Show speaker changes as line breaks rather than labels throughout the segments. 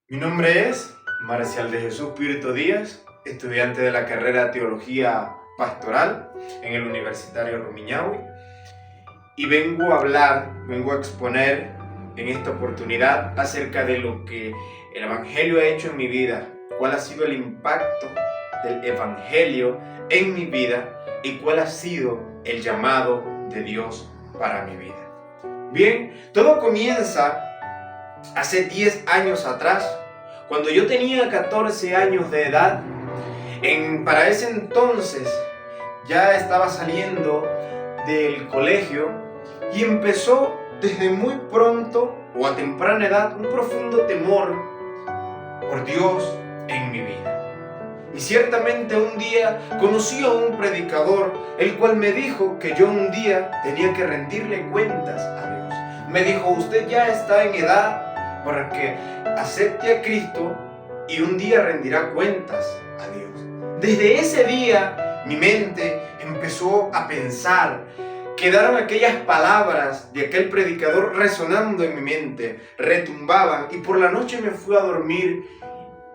Mi nombre es Marcial de Jesús Pirto Díaz, estudiante de la carrera Teología Pastoral en el Universitario Rumiñahui, y vengo a exponer en esta oportunidad acerca de lo que el Evangelio ha hecho en mi vida, cuál ha sido el impacto del Evangelio en mi vida y cuál ha sido el llamado de Dios para mi vida. Bien, todo comienza hace 10 años atrás, cuando yo tenía 14 años de edad. Para ese entonces ya estaba saliendo del colegio y empezó desde muy pronto o a temprana edad un profundo temor por Dios en mi vida. Y ciertamente un día conocí a un predicador, el cual me dijo que yo un día tenía que rendirle cuentas a Dios. Me dijo: usted ya está en edad para que acepte a Cristo y un día rendirá cuentas a Dios. Desde ese día mi mente empezó a pensar, quedaron aquellas palabras de aquel predicador resonando en mi mente, retumbaban, y por la noche me fui a dormir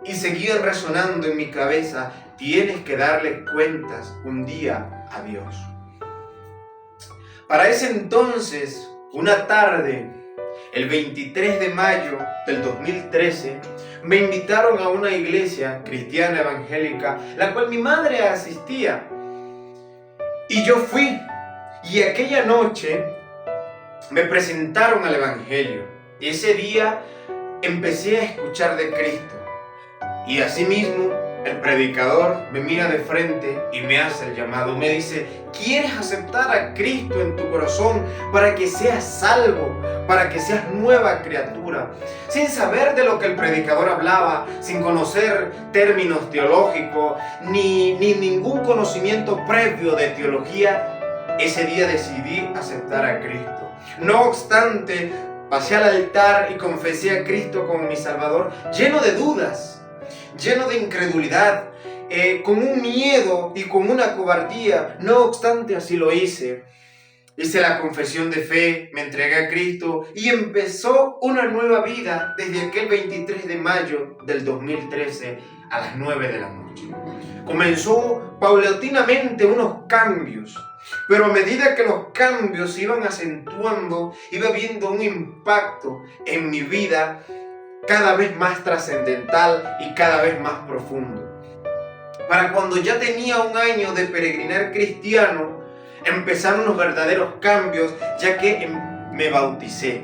y seguían resonando en mi cabeza: tienes que darle cuentas un día a Dios. Para ese entonces, una tarde, el 23 de mayo del 2013, me invitaron a una iglesia cristiana evangélica, la cual mi madre asistía. Y yo fui, y aquella noche me presentaron al Evangelio. Y ese día empecé a escuchar de Cristo. Y asimismo, el predicador me mira de frente y me hace el llamado. Me dice: ¿quieres aceptar a Cristo en tu corazón para que seas salvo, para que seas nueva criatura? Sin saber de lo que el predicador hablaba, sin conocer términos teológicos, ni ningún conocimiento previo de teología, ese día decidí aceptar a Cristo. No obstante, pasé al altar y confesé a Cristo como mi Salvador, lleno de dudas, lleno de incredulidad, con un miedo y con una cobardía. No obstante, así lo hice. Hice la confesión de fe, me entregué a Cristo y empezó una nueva vida desde aquel 23 de mayo del 2013 a las 9 de la noche. Comenzó paulatinamente unos cambios, pero a medida que los cambios se iban acentuando, iba viendo un impacto en mi vida cada vez más trascendental y cada vez más profundo. Para cuando ya tenía un año de peregrinar cristiano, empezaron los verdaderos cambios, ya que me bauticé.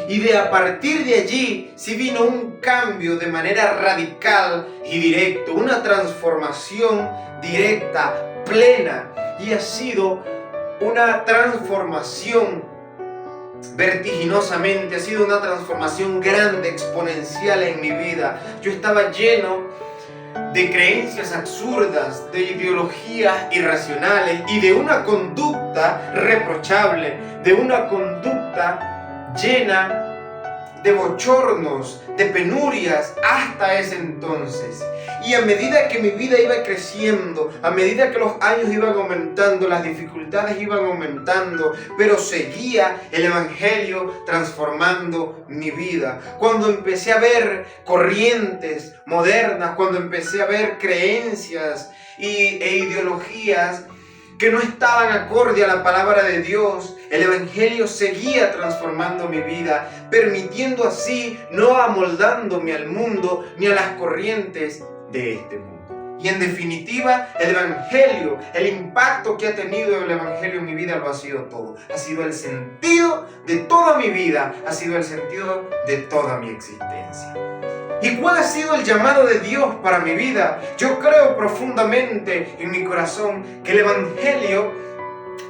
Y a partir de allí sí vino un cambio de manera radical y directo, una transformación directa, plena, y ha sido una transformación vertiginosamente, ha sido una transformación grande, exponencial en mi vida. Yo estaba lleno de creencias absurdas, de ideologías irracionales y de una conducta reprochable, de una conducta llena de bochornos, de penurias hasta ese entonces. Y a medida que mi vida iba creciendo, a medida que los años iban aumentando, las dificultades iban aumentando, pero seguía el Evangelio transformando mi vida. Cuando empecé a ver corrientes modernas, cuando empecé a ver creencias e ideologías que no estaban acorde a la palabra de Dios, el Evangelio seguía transformando mi vida, permitiendo así no amoldándome al mundo ni a las corrientes de este mundo. Y en definitiva, el Evangelio, el impacto que ha tenido el Evangelio en mi vida lo ha sido todo. Ha sido el sentido de toda mi vida, ha sido el sentido de toda mi existencia. ¿Y cuál ha sido el llamado de Dios para mi vida? Yo creo profundamente en mi corazón que el Evangelio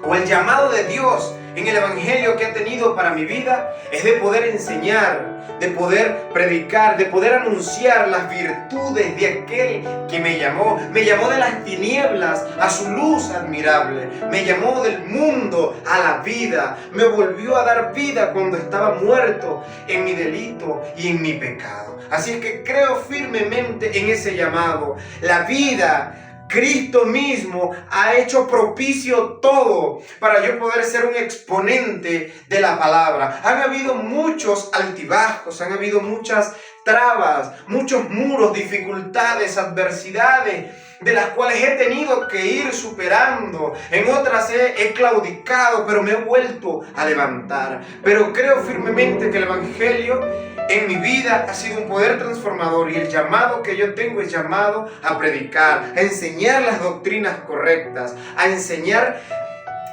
o el llamado de Dios en el Evangelio que ha tenido para mi vida es de poder enseñar, de poder predicar, de poder anunciar las virtudes de aquel que me llamó de las tinieblas a su luz admirable, me llamó del mundo a la vida, me volvió a dar vida cuando estaba muerto en mi delito y en mi pecado. Así es que creo firmemente en ese llamado. La vida, Cristo mismo ha hecho propicio todo para yo poder ser un exponente de la palabra. Han habido muchos altibajos, han habido muchas trabas, muchos muros, dificultades, adversidades, de las cuales he tenido que ir superando. En otras he claudicado, pero me he vuelto a levantar. Pero creo firmemente que el Evangelio en mi vida ha sido un poder transformador, y el llamado que yo tengo es llamado a predicar, a enseñar las doctrinas correctas, a enseñar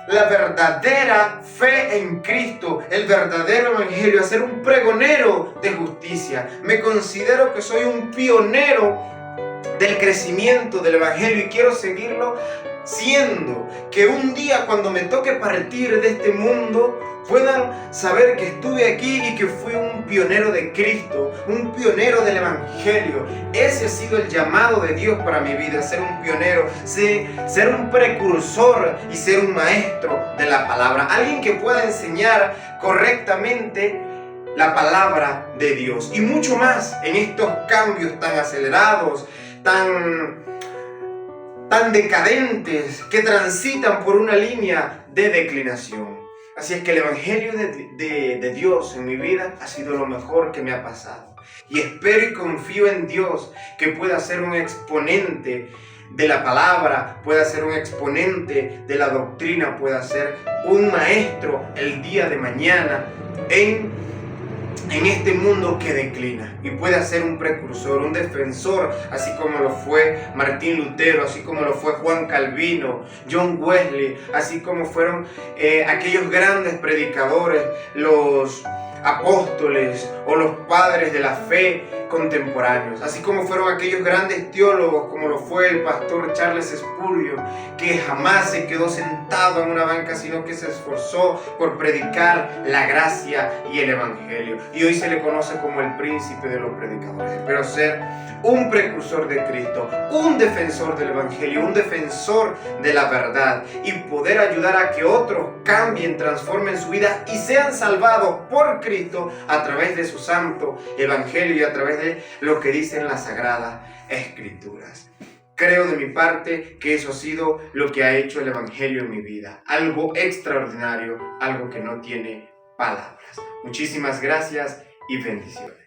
la verdadera fe en Cristo, el verdadero evangelio, a ser un pregonero de justicia. Me considero que soy un pionero del crecimiento del evangelio y quiero seguirlo siendo, que un día cuando me toque partir de este mundo puedan saber que estuve aquí y que fui un pionero de Cristo, un pionero del evangelio. Ese ha sido el llamado de Dios para mi vida, ser un pionero, ser un precursor y ser un maestro de la palabra, alguien que pueda enseñar correctamente la palabra de Dios y mucho más en estos cambios tan acelerados, tan decadentes, que transitan por una línea de declinación. Así es que el evangelio de Dios en mi vida ha sido lo mejor que me ha pasado. Y espero y confío en Dios que pueda ser un exponente de la palabra, pueda ser un exponente de la doctrina, pueda ser un maestro el día de mañana en este mundo que declina, y pueda ser un precursor, un defensor, así como lo fue Martín Lutero, así como lo fue Juan Calvino, John Wesley, así como fueron aquellos grandes predicadores, los apóstoles o los padres de la fe contemporáneos, así como fueron aquellos grandes teólogos como lo fue el pastor Charles Spurgeon, que jamás se quedó sentado en una banca, sino que se esforzó por predicar la gracia y el evangelio, y hoy se le conoce como el príncipe de los predicadores. Espero ser un precursor de Cristo, un defensor del evangelio, un defensor de la verdad, y poder ayudar a que otros cambien, transformen su vida y sean salvados por Cristo a través de su santo evangelio y a través de lo que dicen las sagradas escrituras. Creo de mi parte que eso ha sido lo que ha hecho el evangelio en mi vida, algo extraordinario, algo que no tiene palabras. Muchísimas gracias y bendiciones.